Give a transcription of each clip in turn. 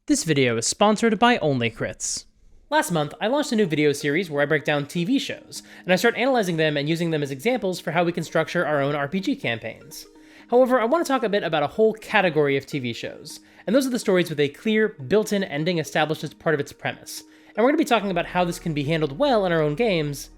This video is sponsored by Only Crits. Last month, I launched a new video series where I break down TV shows, and I start analyzing them and using them as examples for how we can structure our own RPG campaigns. However, I want to talk a bit about a whole category of TV shows, and those are the stories with a clear, built-in ending established as part of its premise. And we're going to be talking about how this can be handled well in our own games,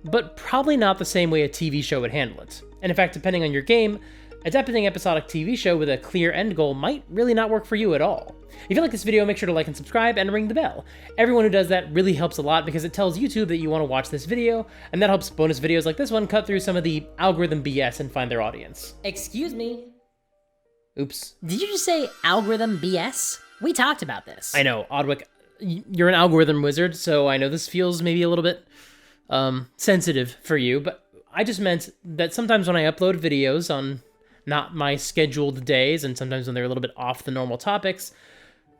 but probably not the same way a TV show would handle it. And in fact, depending on your game, adapting an episodic TV show with a clear end goal might really not work for you at all. If you like this video, make sure to like and subscribe and ring the bell. Everyone who does that really helps a lot because it tells YouTube that you want to watch this video, and that helps bonus videos like this one cut through some of the algorithm BS and find their audience. Excuse me. Oops. Did you just say algorithm BS? We talked about this. I know, Oddwick, you're an algorithm wizard, so I know this feels maybe a little bit sensitive for you, but I just meant that sometimes when I upload videos on not my scheduled days, and sometimes when they're a little bit off the normal topics,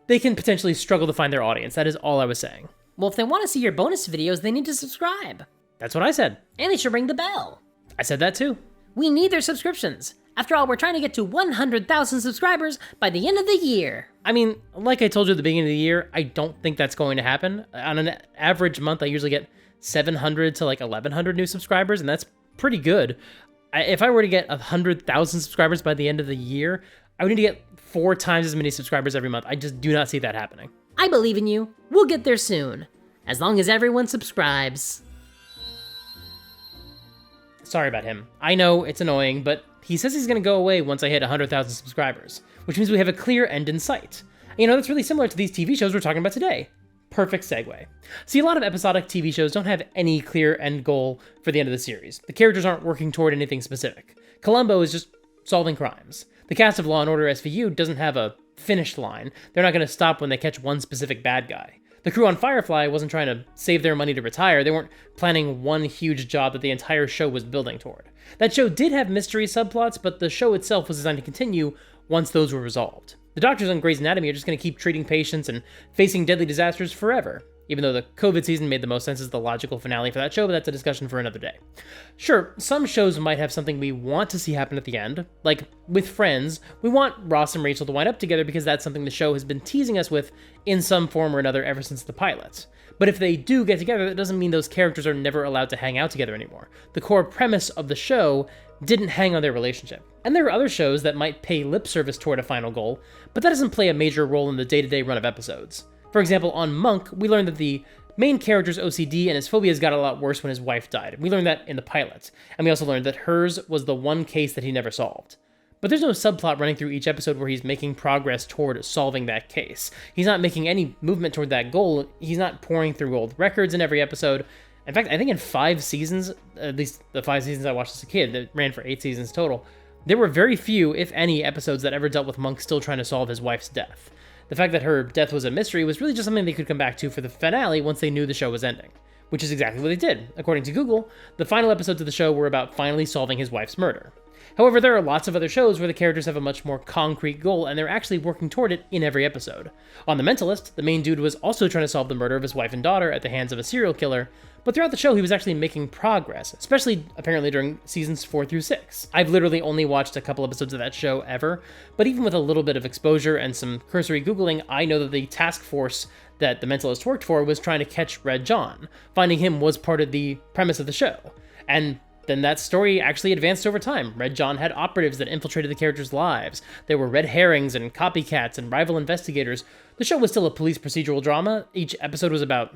they can potentially struggle to find their audience. That is all I was saying. Well, if they want to see your bonus videos, they need to subscribe. That's what I said. And they should ring the bell. I said that too. We need their subscriptions. After all, we're trying to get to 100,000 subscribers by the end of the year. I mean, like I told you at the beginning of the year, I don't think that's going to happen. On an average month, I usually get 700 to like 1,100 new subscribers, and that's pretty good. If I were to get 100,000 subscribers by the end of the year, I would need to get 4 times as many subscribers every month. I just do not see that happening. I believe in you. We'll get there soon. As long as everyone subscribes. Sorry about him. I know it's annoying, but he says he's going to go away once I hit 100,000 subscribers, which means we have a clear end in sight. You know, that's really similar to these TV shows we're talking about today. Perfect segue. See, a lot of episodic TV shows don't have any clear end goal for the end of the series. The characters aren't working toward anything specific. Columbo is just solving crimes. The cast of Law & Order SVU doesn't have a finish line. They're not going to stop when they catch one specific bad guy. The crew on Firefly wasn't trying to save their money to retire. They weren't planning one huge job that the entire show was building toward. That show did have mystery subplots, but the show itself was designed to continue once those were resolved. The doctors on Grey's Anatomy are just going to keep treating patients and facing deadly disasters forever, even though the COVID season made the most sense as the logical finale for that show, but that's a discussion for another day. Sure, some shows might have something we want to see happen at the end, like with Friends, we want Ross and Rachel to wind up together because that's something the show has been teasing us with in some form or another ever since the pilot. But if they do get together, that doesn't mean those characters are never allowed to hang out together anymore. The core premise of the show didn't hang on their relationship. And there are other shows that might pay lip service toward a final goal, but that doesn't play a major role in the day-to-day run of episodes. For example, on Monk, we learned that the main character's OCD and his phobias got a lot worse when his wife died. We learned that in the pilot. And we also learned that hers was the one case that he never solved. But there's no subplot running through each episode where he's making progress toward solving that case. He's not making any movement toward that goal. He's not pouring through old records in every episode. In fact, I think in 5 seasons, at least the 5 seasons I watched as a kid, that ran for 8 seasons total, there were very few, if any, episodes that ever dealt with Monk still trying to solve his wife's death. The fact that her death was a mystery was really just something they could come back to for the finale once they knew the show was ending. Which is exactly what they did. According to Google, the final episodes of the show were about finally solving his wife's murder. However, there are lots of other shows where the characters have a much more concrete goal and they're actually working toward it in every episode. On The Mentalist, the main dude was also trying to solve the murder of his wife and daughter at the hands of a serial killer, but throughout the show he was actually making progress, especially apparently during seasons 4 through 6. I've literally only watched a couple episodes of that show ever, but even with a little bit of exposure and some cursory Googling, I know that the task force that The Mentalist worked for was trying to catch Red John. Finding him was part of the premise of the show. And then that story actually advanced over time. Red John had operatives that infiltrated the characters' lives. There were red herrings and copycats and rival investigators. The show was still a police procedural drama. Each episode was about,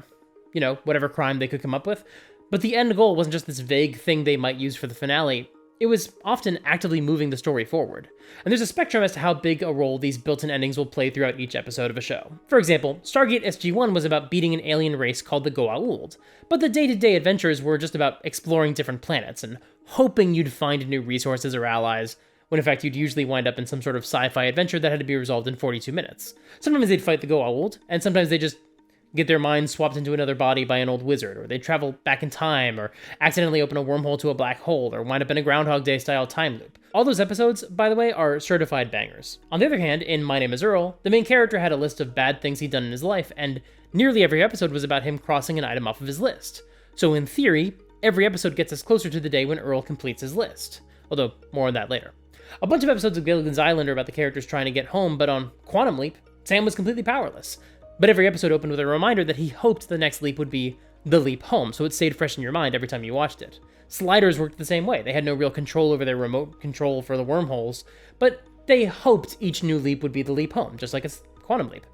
whatever crime they could come up with. But the end goal wasn't just this vague thing they might use for the finale. It was often actively moving the story forward. And there's a spectrum as to how big a role these built-in endings will play throughout each episode of a show. For example, Stargate SG-1 was about beating an alien race called the Goa'uld, but the day-to-day adventures were just about exploring different planets and hoping you'd find new resources or allies, when in fact you'd usually wind up in some sort of sci-fi adventure that had to be resolved in 42 minutes. Sometimes they'd fight the Goa'uld, and sometimes they just get their minds swapped into another body by an old wizard, or they travel back in time, or accidentally open a wormhole to a black hole, or wind up in a Groundhog Day-style time loop. All those episodes, by the way, are certified bangers. On the other hand, in My Name is Earl, the main character had a list of bad things he'd done in his life, and nearly every episode was about him crossing an item off of his list. So in theory, every episode gets us closer to the day when Earl completes his list. Although, more on that later. A bunch of episodes of Gilligan's Island are about the characters trying to get home, but on Quantum Leap, Sam was completely powerless. But every episode opened with a reminder that he hoped the next leap would be the leap home, so it stayed fresh in your mind every time you watched it. Sliders worked the same way. They had no real control over their remote control for the wormholes, but they hoped each new leap would be the leap home, just like a quantum leap.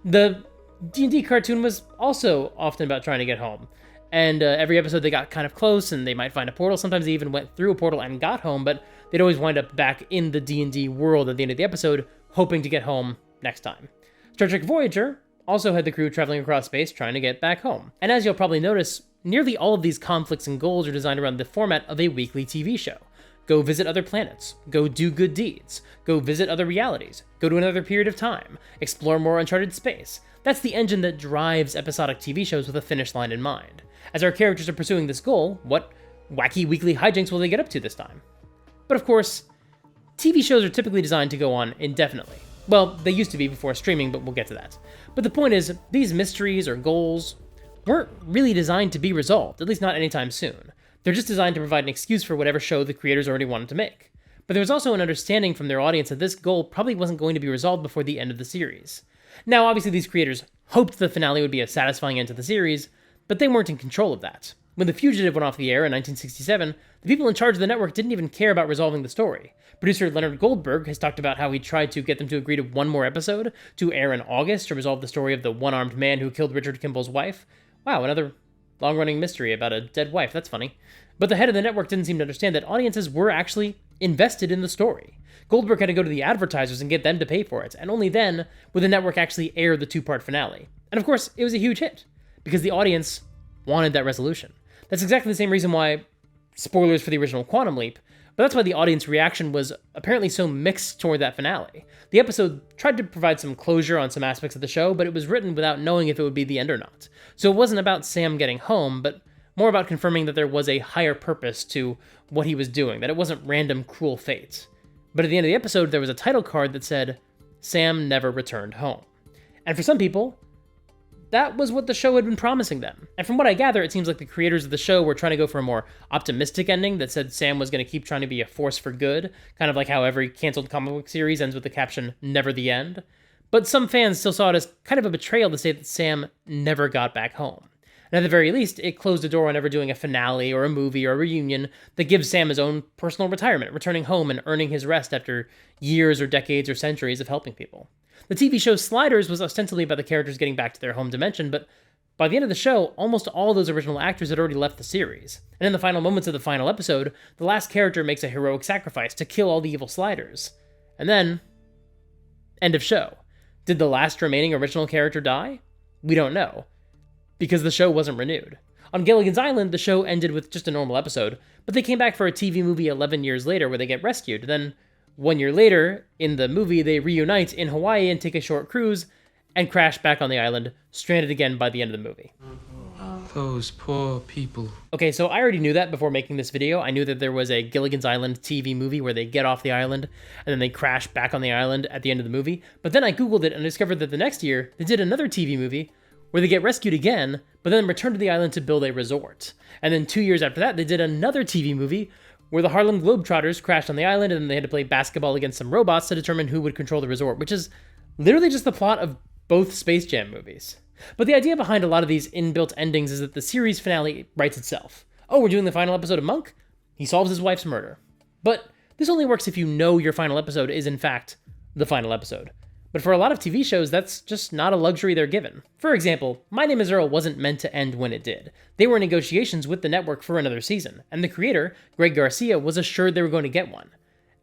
The D&D cartoon was also often about trying to get home. And every episode they got kind of close, and they might find a portal. Sometimes they even went through a portal and got home, but they'd always wind up back in the D&D world at the end of the episode, hoping to get home next time. Star Trek Voyager also had the crew traveling across space trying to get back home. And as you'll probably notice, nearly all of these conflicts and goals are designed around the format of a weekly TV show. Go visit other planets, go do good deeds, go visit other realities, go to another period of time, explore more uncharted space. That's the engine that drives episodic TV shows with a finish line in mind. As our characters are pursuing this goal, what wacky weekly hijinks will they get up to this time? But of course, TV shows are typically designed to go on indefinitely. Well, they used to be before streaming, but we'll get to that. But the point is, these mysteries or goals weren't really designed to be resolved, at least not anytime soon. They're just designed to provide an excuse for whatever show the creators already wanted to make. But there was also an understanding from their audience that this goal probably wasn't going to be resolved before the end of the series. Now, obviously these creators hoped the finale would be a satisfying end to the series, but they weren't in control of that. When The Fugitive went off the air in 1967, the people in charge of the network didn't even care about resolving the story. Producer Leonard Goldberg has talked about how he tried to get them to agree to one more episode to air in August to resolve the story of the one-armed man who killed Richard Kimball's wife. Wow, another long-running mystery about a dead wife, that's funny. But the head of the network didn't seem to understand that audiences were actually invested in the story. Goldberg had to go to the advertisers and get them to pay for it, and only then would the network actually air the two-part finale. And of course, it was a huge hit, because the audience wanted that resolution. That's exactly the same reason why, spoilers for the original Quantum Leap, but that's why the audience reaction was apparently so mixed toward that finale. The episode tried to provide some closure on some aspects of the show, but it was written without knowing if it would be the end or not. So it wasn't about Sam getting home, but more about confirming that there was a higher purpose to what he was doing, that it wasn't random cruel fate. But at the end of the episode, there was a title card that said, Sam never returned home. And for some people, that was what the show had been promising them. And from what I gather, it seems like the creators of the show were trying to go for a more optimistic ending that said Sam was going to keep trying to be a force for good, kind of like how every canceled comic book series ends with the caption, never the end. But some fans still saw it as kind of a betrayal to say that Sam never got back home. And at the very least, it closed the door on ever doing a finale or a movie or a reunion that gives Sam his own personal retirement, returning home and earning his rest after years or decades or centuries of helping people. The TV show Sliders was ostensibly about the characters getting back to their home dimension, but by the end of the show, almost all those original actors had already left the series. And in the final moments of the final episode, the last character makes a heroic sacrifice to kill all the evil Sliders. And then, end of show. Did the last remaining original character die? We don't know, because the show wasn't renewed. On Gilligan's Island, the show ended with just a normal episode, but they came back for a TV movie 11 years later where they get rescued. Then, 1 year later, in the movie, they reunite in Hawaii and take a short cruise and crash back on the island, stranded again by the end of the movie. Those poor people. Okay, so I already knew that before making this video. I knew that there was a Gilligan's Island TV movie where they get off the island and then they crash back on the island at the end of the movie. But then I Googled it and discovered that the next year, they did another TV movie where they get rescued again, but then return to the island to build a resort. And then 2 years after that, they did another TV movie where the Harlem Globetrotters crashed on the island and then they had to play basketball against some robots to determine who would control the resort, which is literally just the plot of both Space Jam movies. But the idea behind a lot of these inbuilt endings is that the series finale writes itself. Oh, we're doing the final episode of Monk? He solves his wife's murder. But this only works if you know your final episode is in fact the final episode. But for a lot of TV shows, that's just not a luxury they're given. For example, My Name is Earl wasn't meant to end when it did. They were in negotiations with the network for another season, and the creator, Greg Garcia, was assured they were going to get one.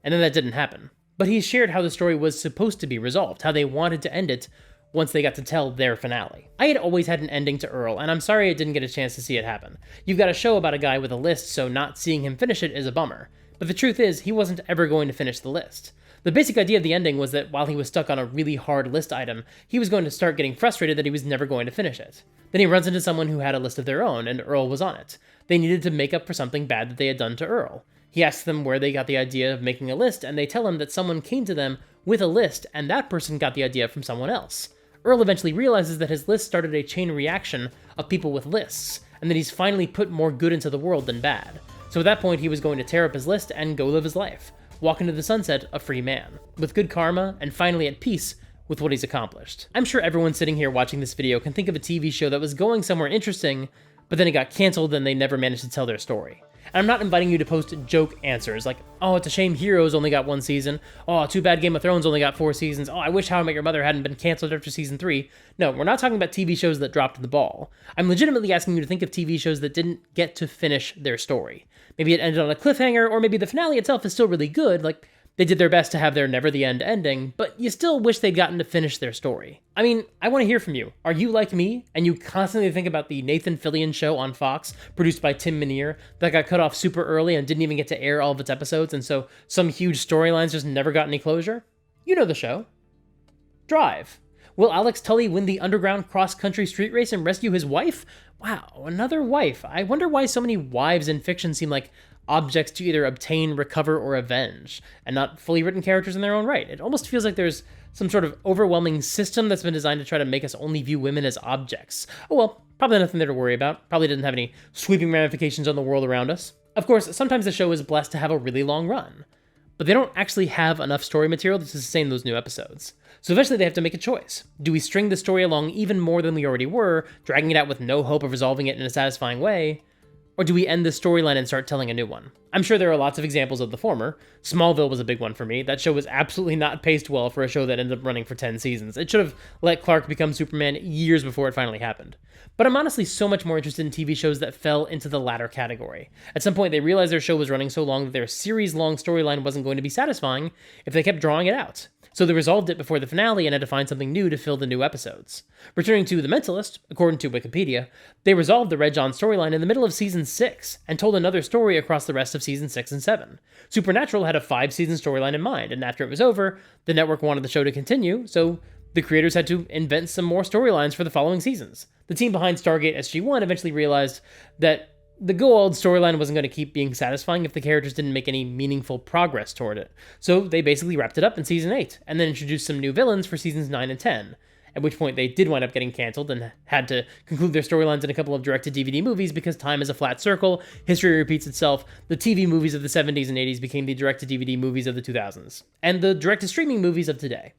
And then that didn't happen. But he shared how the story was supposed to be resolved, how they wanted to end it once they got to tell their finale. I had always had an ending to Earl, and I'm sorry I didn't get a chance to see it happen. You've got a show about a guy with a list, so not seeing him finish it is a bummer. But the truth is, he wasn't ever going to finish the list. The basic idea of the ending was that while he was stuck on a really hard list item, he was going to start getting frustrated that he was never going to finish it. Then he runs into someone who had a list of their own, and Earl was on it. They needed to make up for something bad that they had done to Earl. He asks them where they got the idea of making a list, and they tell him that someone came to them with a list, and that person got the idea from someone else. Earl eventually realizes that his list started a chain reaction of people with lists, and that he's finally put more good into the world than bad. So at that point, he was going to tear up his list and go live his life, walk into the sunset a free man, with good karma and finally at peace with what he's accomplished. I'm sure everyone sitting here watching this video can think of a TV show that was going somewhere interesting, but then it got canceled and they never managed to tell their story. And I'm not inviting you to post joke answers like, oh, it's a shame Heroes only got 1 season. Oh, too bad Game of Thrones only got 4 seasons. Oh, I wish How I Met Your Mother hadn't been canceled after season 3. No, we're not talking about TV shows that dropped the ball. I'm legitimately asking you to think of TV shows that didn't get to finish their story. Maybe it ended on a cliffhanger, or maybe the finale itself is still really good, like they did their best to have their never the end ending, but you still wish they'd gotten to finish their story. I mean, I want to hear from you. Are you like me, and you constantly think about the Nathan Fillion show on Fox, produced by Tim Minear, that got cut off super early and didn't even get to air all of its episodes, and so some huge storylines just never got any closure? You know the show. Drive. Will Alex Tully win the underground cross-country street race and rescue his wife? Wow, another wife. I wonder why so many wives in fiction seem like objects to either obtain, recover, or avenge, and not fully written characters in their own right. It almost feels like there's some sort of overwhelming system that's been designed to try to make us only view women as objects. Oh well, probably nothing there to worry about. Probably doesn't have any sweeping ramifications on the world around us. Of course, sometimes the show is blessed to have a really long run, but they don't actually have enough story material to sustain those new episodes. So eventually they have to make a choice. Do we string the story along even more than we already were, dragging it out with no hope of resolving it in a satisfying way? Or do we end the storyline and start telling a new one? I'm sure there are lots of examples of the former. Smallville was a big one for me. That show was absolutely not paced well for a show that ended up running for 10 seasons. It should have let Clark become Superman years before it finally happened. But I'm honestly so much more interested in TV shows that fell into the latter category. At some point, they realized their show was running so long that their series-long storyline wasn't going to be satisfying if they kept drawing it out. So they resolved it before the finale and had to find something new to fill the new episodes. Returning to The Mentalist, according to Wikipedia, they resolved the Red John storyline in the middle of Season 6 and told another story across the rest of Season 6 and 7. Supernatural had a 5-season storyline in mind, and after it was over, the network wanted the show to continue, so the creators had to invent some more storylines for the following seasons. The team behind Stargate SG-1 eventually realized that the go-old storyline wasn't going to keep being satisfying if the characters didn't make any meaningful progress toward it. So they basically wrapped it up in Season 8, and then introduced some new villains for Seasons 9 and 10, at which point they did wind up getting canceled and had to conclude their storylines in a couple of direct-to-DVD movies because time is a flat circle, history repeats itself, the TV movies of the 70s and 80s became the direct-to-DVD movies of the 2000s, and the direct-to-streaming movies of today.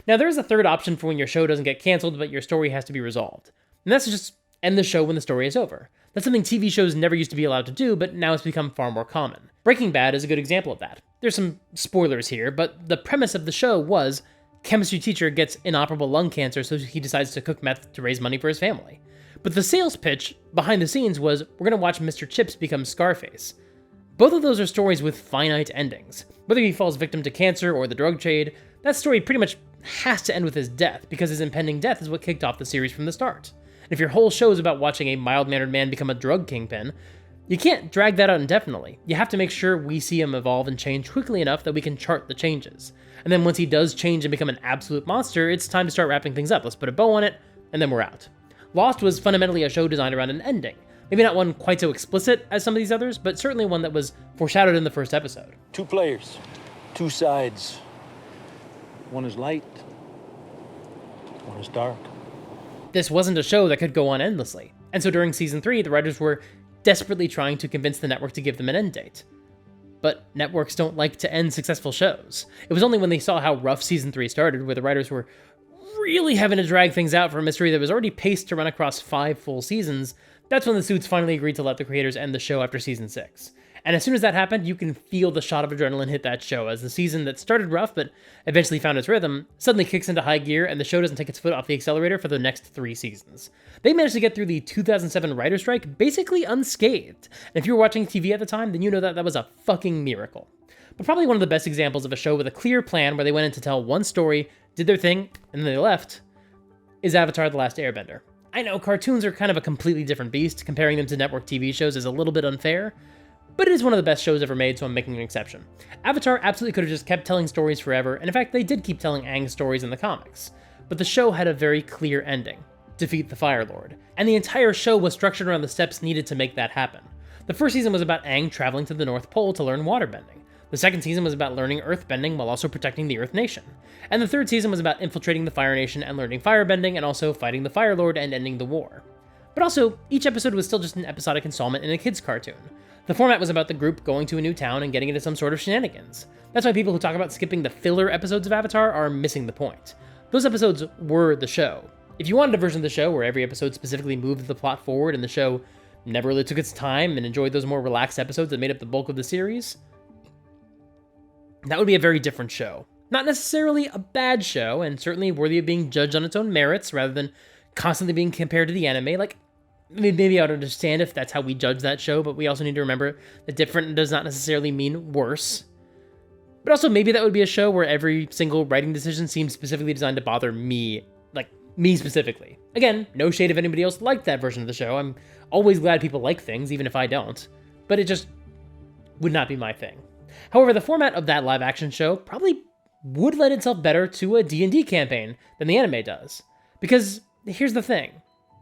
Now there is a third option for when your show doesn't get canceled but your story has to be resolved, and that's just end the show when the story is over. That's something TV shows never used to be allowed to do, but now it's become far more common. Breaking Bad is a good example of that. There's some spoilers here, but the premise of the show was chemistry teacher gets inoperable lung cancer, so he decides to cook meth to raise money for his family. But the sales pitch behind the scenes was, we're going to watch Mr. Chips become Scarface. Both of those are stories with finite endings. Whether he falls victim to cancer or the drug trade, that story pretty much has to end with his death, because his impending death is what kicked off the series from the start. And if your whole show is about watching a mild-mannered man become a drug kingpin, you can't drag that out indefinitely. You have to make sure we see him evolve and change quickly enough that we can chart the changes. And then once he does change and become an absolute monster, it's time to start wrapping things up. Let's put a bow on it, and then we're out. Lost was fundamentally a show designed around an ending. Maybe not one quite so explicit as some of these others, but certainly one that was foreshadowed in the first episode. 2 players, 2 sides. One is light, one is dark. This wasn't a show that could go on endlessly, and so during Season 3, the writers were desperately trying to convince the network to give them an end date. But networks don't like to end successful shows. It was only when they saw how rough Season 3 started, where the writers were really having to drag things out for a mystery that was already paced to run across 5 full seasons, that's when the suits finally agreed to let the creators end the show after Season 6. And as soon as that happened, you can feel the shot of adrenaline hit that show, as the season that started rough but eventually found its rhythm suddenly kicks into high gear, and the show doesn't take its foot off the accelerator for the next 3 seasons. They managed to get through the 2007 writer's strike basically unscathed, and if you were watching TV at the time, then you know that that was a fucking miracle. But probably one of the best examples of a show with a clear plan where they went in to tell one story, did their thing, and then they left, is Avatar: The Last Airbender. I know cartoons are kind of a completely different beast, comparing them to network TV shows is a little bit unfair, but it is one of the best shows ever made, so I'm making an exception. Avatar absolutely could have just kept telling stories forever, and in fact, they did keep telling Aang's stories in the comics. But the show had a very clear ending: defeat the Fire Lord. And the entire show was structured around the steps needed to make that happen. The first season was about Aang traveling to the North Pole to learn waterbending. The second season was about learning earthbending while also protecting the Earth Nation. And the third season was about infiltrating the Fire Nation and learning firebending, and also fighting the Fire Lord and ending the war. But also, each episode was still just an episodic installment in a kid's cartoon. The format was about the group going to a new town and getting into some sort of shenanigans. That's why people who talk about skipping the filler episodes of Avatar are missing the point. those episodes were the show. If you wanted a version of the show where every episode specifically moved the plot forward and the show never really took its time and enjoyed those more relaxed episodes that made up the bulk of the series, that would be a very different show. Not necessarily a bad show, and certainly worthy of being judged on its own merits rather than constantly being compared to the anime. Like, maybe I would understand if that's how we judge that show, but we also need to remember that different does not necessarily mean worse. But also, maybe that would be a show where every single writing decision seems specifically designed to bother me, like, me specifically. Again, no shade if anybody else liked that version of the show. I'm always glad people like things, even if I don't. But it just would not be my thing. However, the format of that live-action show probably would lend itself better to a D&D campaign than the anime does. Because here's the thing.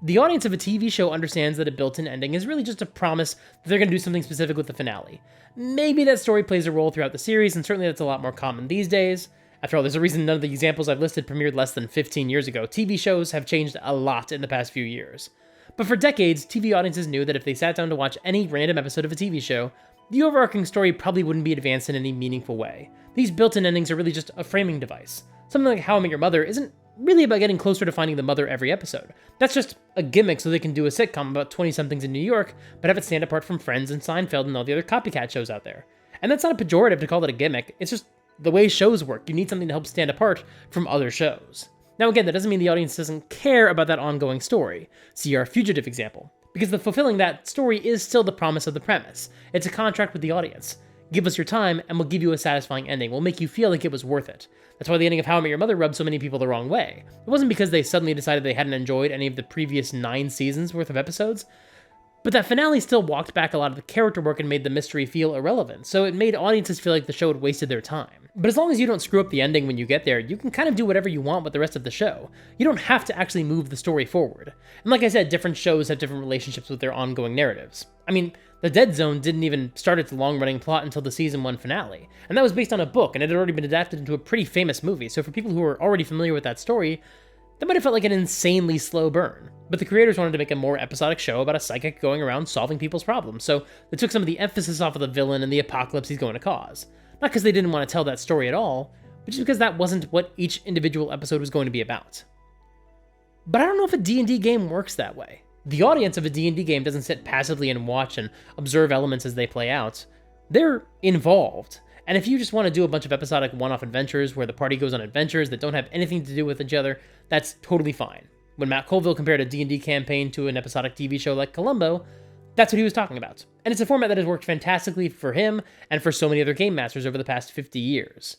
The audience of a TV show understands that a built-in ending is really just a promise that they're going to do something specific with the finale. Maybe that story plays a role throughout the series, and certainly that's a lot more common these days. After all, there's a reason none of the examples I've listed premiered less than 15 years ago. TV shows have changed a lot in the past few years. But for decades, TV audiences knew that if they sat down to watch any random episode of a TV show, the overarching story probably wouldn't be advanced in any meaningful way. These built-in endings are really just a framing device. Something like How I Met Your Mother isn't really about getting closer to finding the mother every episode. That's just a gimmick so they can do a sitcom about 20-somethings in New York, but have it stand apart from Friends and Seinfeld and all the other copycat shows out there. And that's not a pejorative to call it a gimmick, it's just the way shows work. You need something to help stand apart from other shows. Now again, that doesn't mean the audience doesn't care about that ongoing story. See our Fugitive example. Because the fulfilling that story is still the promise of the premise. It's a contract with the audience. Give us your time, and we'll give you a satisfying ending. We'll make you feel like it was worth it. That's why the ending of How I Met Your Mother rubbed so many people the wrong way. It wasn't because they suddenly decided they hadn't enjoyed any of the previous 9 seasons worth of episodes, but that finale still walked back a lot of the character work and made the mystery feel irrelevant, so it made audiences feel like the show had wasted their time. But as long as you don't screw up the ending when you get there, you can kind of do whatever you want with the rest of the show. You don't have to actually move the story forward. And like I said, different shows have different relationships with their ongoing narratives. I mean, The Dead Zone didn't even start its long-running plot until the season 1 finale, and that was based on a book, and it had already been adapted into a pretty famous movie, so for people who are already familiar with that story, that might have felt like an insanely slow burn. But the creators wanted to make a more episodic show about a psychic going around solving people's problems, so they took some of the emphasis off of the villain and the apocalypse he's going to cause. Not because they didn't want to tell that story at all, but just because that wasn't what each individual episode was going to be about. But I don't know if a D&D game works that way. The audience of a D&D game doesn't sit passively and watch and observe elements as they play out. They're involved. And if you just want to do a bunch of episodic one-off adventures where the party goes on adventures that don't have anything to do with each other, that's totally fine. When Matt Colville compared a D&D campaign to an episodic TV show like Columbo, that's what he was talking about. And it's a format that has worked fantastically for him and for so many other game masters over the past 50 years.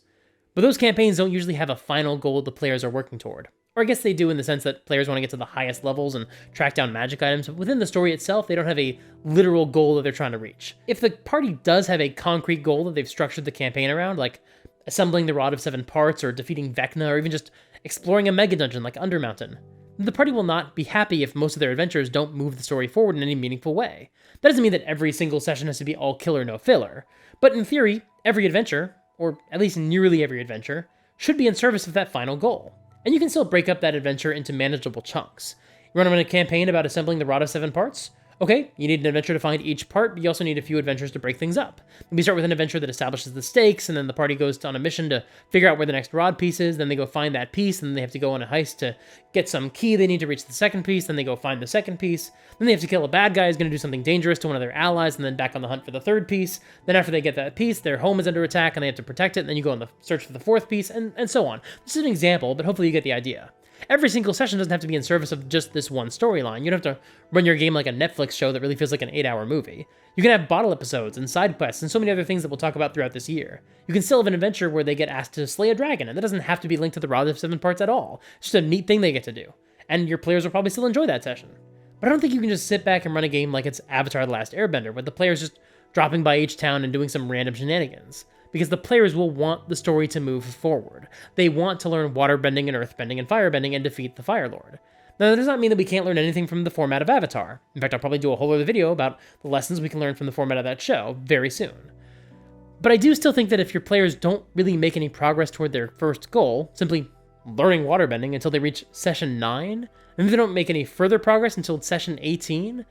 But those campaigns don't usually have a final goal the players are working toward. Or I guess they do in the sense that players want to get to the highest levels and track down magic items, but within the story itself, they don't have a literal goal that they're trying to reach. If the party does have a concrete goal that they've structured the campaign around, like assembling the Rod of 7 Parts, or defeating Vecna, or even just exploring a mega dungeon like Undermountain, the party will not be happy if most of their adventures don't move the story forward in any meaningful way. That doesn't mean that every single session has to be all killer, no filler, but in theory, every adventure, or at least nearly every adventure, should be in service of that final goal. And you can still break up that adventure into manageable chunks. You want to run a campaign about assembling the Rod of 7 Parts? Okay, you need an adventure to find each part, but you also need a few adventures to break things up. Maybe start with an adventure that establishes the stakes, and then the party goes on a mission to figure out where the next rod piece is, then they go find that piece, and then they have to go on a heist to get some key they need to reach the second piece, then they go find the second piece, then they have to kill a bad guy who's going to do something dangerous to one of their allies, and then back on the hunt for the third piece. Then after they get that piece, their home is under attack, and they have to protect it, and then you go on the search for the fourth piece, and so on. This is an example, but hopefully you get the idea. Every single session doesn't have to be in service of just this one storyline. You don't have to run your game like a Netflix show that really feels like an 8-hour movie. You can have bottle episodes and side quests and so many other things that we'll talk about throughout this year. You can still have an adventure where they get asked to slay a dragon, and that doesn't have to be linked to the Rod of 7 Parts at all. It's just a neat thing they get to do. And your players will probably still enjoy that session. But I don't think you can just sit back and run a game like it's Avatar: The Last Airbender, with the players just dropping by each town and doing some random shenanigans. Because the players will want the story to move forward. They want to learn waterbending and earthbending and firebending and defeat the Fire Lord. Now, that does not mean that we can't learn anything from the format of Avatar. In fact, I'll probably do a whole other video about the lessons we can learn from the format of that show very soon. But I do still think that if your players don't really make any progress toward their first goal, simply learning waterbending until they reach session 9, and if they don't make any further progress until session 18,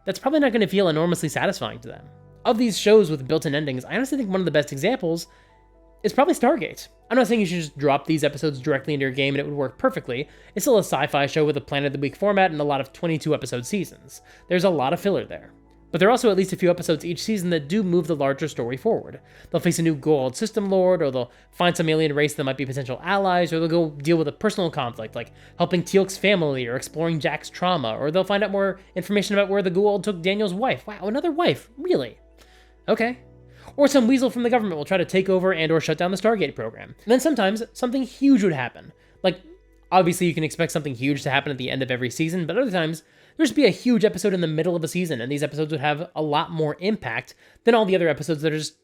that's probably not going to feel enormously satisfying to them. Of these shows with built-in endings, I honestly think one of the best examples is probably Stargate. I'm not saying you should just drop these episodes directly into your game and it would work perfectly. It's still a sci-fi show with a Planet of the Week format and a lot of 22-episode seasons. There's a lot of filler there. But there are also at least a few episodes each season that do move the larger story forward. They'll face a new gold system lord, or they'll find some alien race that might be potential allies, or they'll go deal with a personal conflict, like helping Teal'c's family, or exploring Jack's trauma, or they'll find out more information about where the Goa'uld took Daniel's wife. Wow, another wife? Really? Okay. Or some weasel from the government will try to take over and or shut down the Stargate program. And then sometimes something huge would happen. Like, obviously you can expect something huge to happen at the end of every season, but other times there'd just be a huge episode in the middle of a season, and these episodes would have a lot more impact than all the other episodes that are just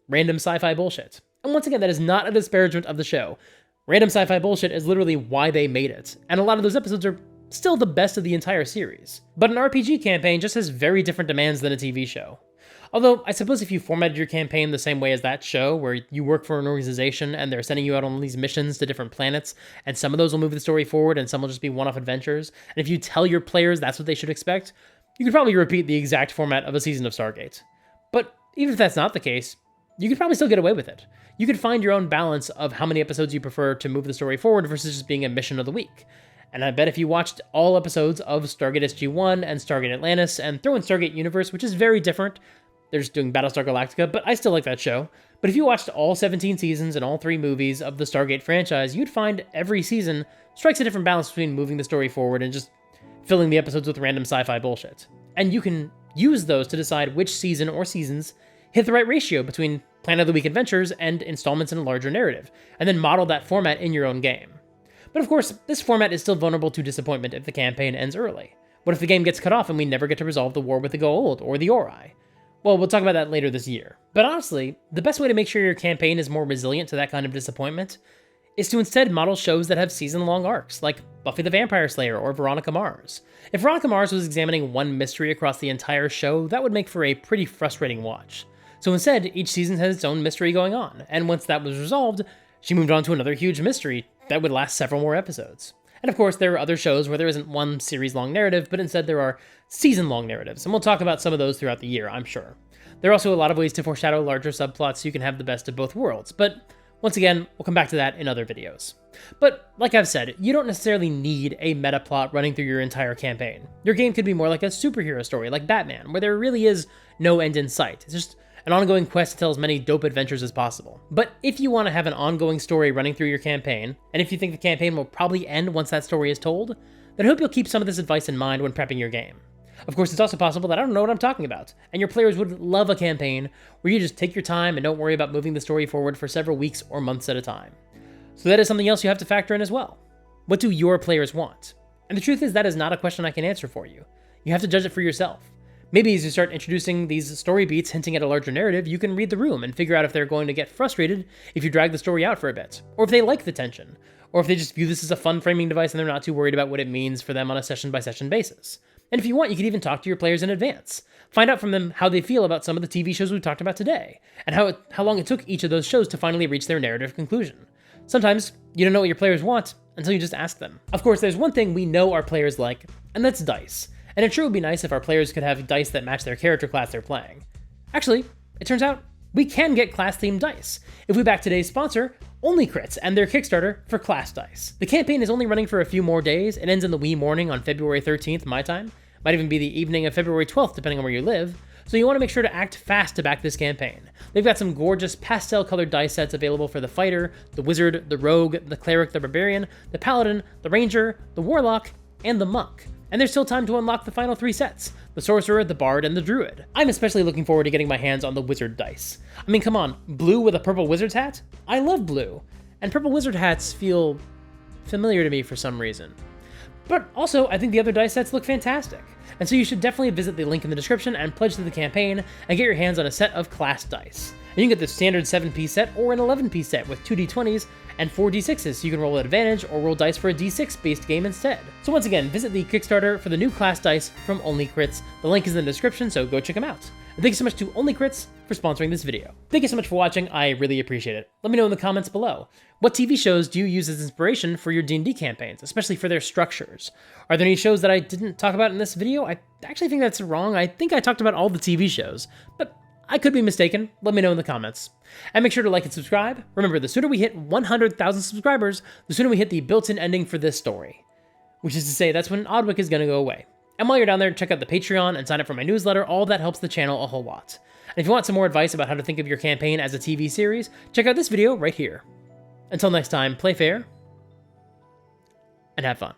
random sci-fi bullshit. And once again, that is not a disparagement of the show. Random sci-fi bullshit is literally why they made it, and a lot of those episodes are still the best of the entire series. But an RPG campaign just has very different demands than a TV show. Although, I suppose if you formatted your campaign the same way as that show, where you work for an organization and they're sending you out on these missions to different planets, and some of those will move the story forward and some will just be one-off adventures, and if you tell your players that's what they should expect, you could probably repeat the exact format of a season of Stargate. But even if that's not the case, you could probably still get away with it. You could find your own balance of how many episodes you prefer to move the story forward versus just being a mission of the week. And I bet if you watched all episodes of Stargate SG-1 and Stargate Atlantis and throw in Stargate Universe, which is very different, they're just doing Battlestar Galactica, but I still like that show. But if you watched all 17 seasons and all 3 movies of the Stargate franchise, you'd find every season strikes a different balance between moving the story forward and just filling the episodes with random sci-fi bullshit. And you can use those to decide which season or seasons hit the right ratio between Planet of the Week adventures and installments in a larger narrative, and then model that format in your own game. But of course, this format is still vulnerable to disappointment if the campaign ends early. What if the game gets cut off and we never get to resolve the war with the Goa'uld or the Ori? Well, we'll talk about that later this year. But honestly, the best way to make sure your campaign is more resilient to that kind of disappointment is to instead model shows that have season-long arcs, like Buffy the Vampire Slayer or Veronica Mars. If Veronica Mars was examining one mystery across the entire show, that would make for a pretty frustrating watch. So instead, each season has its own mystery going on, and once that was resolved, she moved on to another huge mystery that would last several more episodes. And of course, there are other shows where there isn't one series-long narrative, but instead there are season-long narratives, and we'll talk about some of those throughout the year, I'm sure. There are also a lot of ways to foreshadow larger subplots so you can have the best of both worlds, but once again, we'll come back to that in other videos. But like I've said, you don't necessarily need a meta plot running through your entire campaign. Your game could be more like a superhero story, like Batman, where there really is no end in sight. It's just an ongoing quest to tell as many dope adventures as possible. But if you want to have an ongoing story running through your campaign, and if you think the campaign will probably end once that story is told, then I hope you'll keep some of this advice in mind when prepping your game. Of course, it's also possible that I don't know what I'm talking about, and your players would love a campaign where you just take your time and don't worry about moving the story forward for several weeks or months at a time. So that is something else you have to factor in as well. What do your players want? And the truth is that is not a question I can answer for you. You have to judge it for yourself. Maybe as you start introducing these story beats hinting at a larger narrative, you can read the room and figure out if they're going to get frustrated if you drag the story out for a bit, or if they like the tension, or if they just view this as a fun framing device and they're not too worried about what it means for them on a session-by-session basis. And if you want, you can even talk to your players in advance. Find out from them how they feel about some of the TV shows we talked about today, and how long it took each of those shows to finally reach their narrative conclusion. Sometimes, you don't know what your players want until you just ask them. Of course, there's one thing we know our players like, and that's dice. And it sure would be nice if our players could have dice that match their character class they're playing. Actually, it turns out we can get class-themed dice if we back today's sponsor, OnlyCrits, and their Kickstarter for Class Dice. The campaign is only running for a few more days. It ends in the wee morning on February 13th, my time. Might even be the evening of February 12th, depending on where you live. So you want to make sure to act fast to back this campaign. They've got some gorgeous pastel-colored dice sets available for the Fighter, the Wizard, the Rogue, the Cleric, the Barbarian, the Paladin, the Ranger, the Warlock, and the Monk. And there's still time to unlock the final 3 sets, the Sorcerer, the Bard, and the Druid. I'm especially looking forward to getting my hands on the Wizard dice. I mean, come on, blue with a purple wizard's hat? I love blue, and purple wizard hats feel familiar to me for some reason. But also, I think the other dice sets look fantastic, and so you should definitely visit the link in the description and pledge to the campaign and get your hands on a set of class dice. And you can get the standard 7-piece set or an 11-piece set with 2 d20s and 4 d6s, so you can roll at advantage or roll dice for a d6-based game instead. So once again, visit the Kickstarter for the new class dice from OnlyCrits. The link is in the description, so go check them out. And thank you so much to OnlyCrits for sponsoring this video. Thank you so much for watching, I really appreciate it. Let me know in the comments below. What TV shows do you use as inspiration for your D&D campaigns, especially for their structures? Are there any shows that I didn't talk about in this video? I actually think that's wrong. I think I talked about all the TV shows, but I could be mistaken, let me know in the comments. And make sure to like and subscribe. Remember, the sooner we hit 100,000 subscribers, the sooner we hit the built-in ending for this story. Which is to say, that's when Odwick is going to go away. And while you're down there, check out the Patreon and sign up for my newsletter. All that helps the channel a whole lot. And if you want some more advice about how to think of your campaign as a TV series, check out this video right here. Until next time, play fair and have fun.